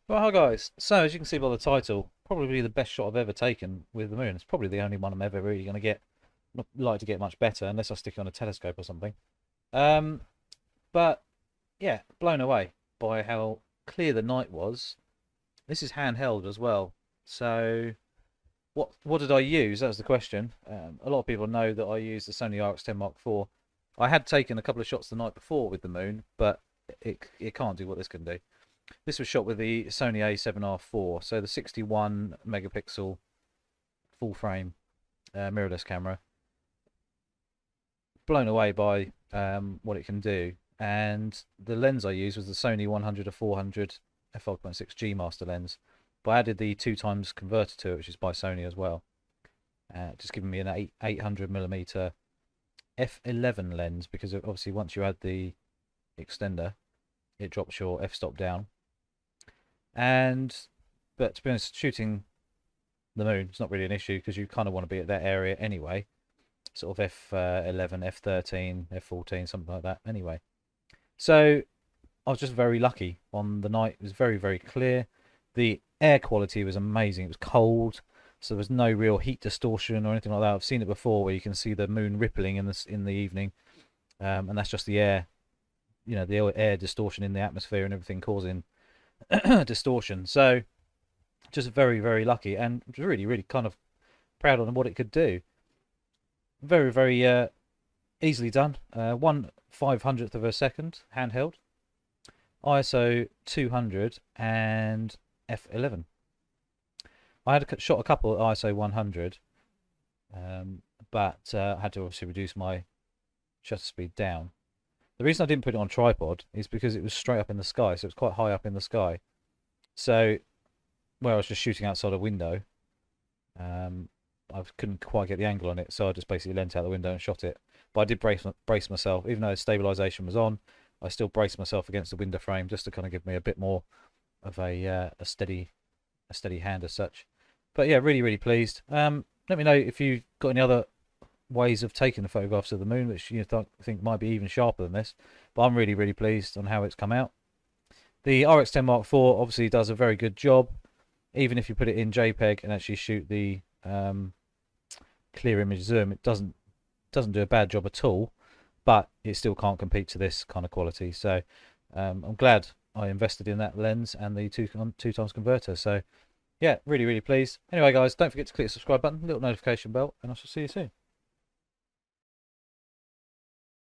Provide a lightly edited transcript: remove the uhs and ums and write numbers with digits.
Well, hi guys. So as you can see by the title, probably the best shot I've ever taken with the moon. It's probably the only one I'm ever really going to get. Not like to get much better unless I stick it on a telescope or something. Um, but yeah, blown away by how clear the night was. This is handheld as well. So what did I use? That was the question. A lot of people know that I use the Sony RX10 Mark IV. I had taken a couple of shots the night before with the moon, but it can't do what this can do. This was shot with the Sony A7R4, so the 61 megapixel full frame mirrorless camera. Blown away by what it can do. And the lens I used was the Sony 100 to 400 f5.6G master lens. But I added the 2x converter to it, which is by Sony as well. Just giving me an 800mm f11 lens, because obviously once you add the extender, it drops your f-stop down. But to be honest, shooting the moon is not really an issue because you kind of want to be at that area anyway. Sort of f11, f13, f14, something like that anyway. So I was just very lucky on the night. It was very, very clear. The air quality was amazing. It was cold, so there was no real heat distortion or anything like that. I've seen it before where you can see the moon rippling in the evening, and that's just the air, the air distortion in the atmosphere and everything causing distortion. So just very, very lucky, and really, really kind of proud of what it could do. Very, very easily done. 1/500th of a second handheld, ISO 200 and f11. I had shot a couple at ISO 100, but I had to obviously reduce my shutter speed down. The reason I didn't put it on tripod is because it was straight up in the sky, so it's quite high up in the sky. So where I was just shooting outside a window, I couldn't quite get the angle on it, so I just basically leant out the window and shot it. But I did brace myself, even though stabilization was on. I still braced myself against the window frame just to kind of give me a bit more of a steady hand as such. But yeah, really, really pleased. Let me know if you've got any other ways of taking the photographs of the moon, which you think might be even sharper than this. But I'm really, really pleased on how it's come out. The RX10 Mark IV obviously does a very good job, even if you put it in JPEG and actually shoot the clear image zoom. It doesn't do a bad job at all, but it still can't compete to this kind of quality. So I'm glad I invested in that lens and the two times converter. So yeah, really, really pleased. Anyway, guys, don't forget to click the subscribe button, little notification bell, and I shall see you soon.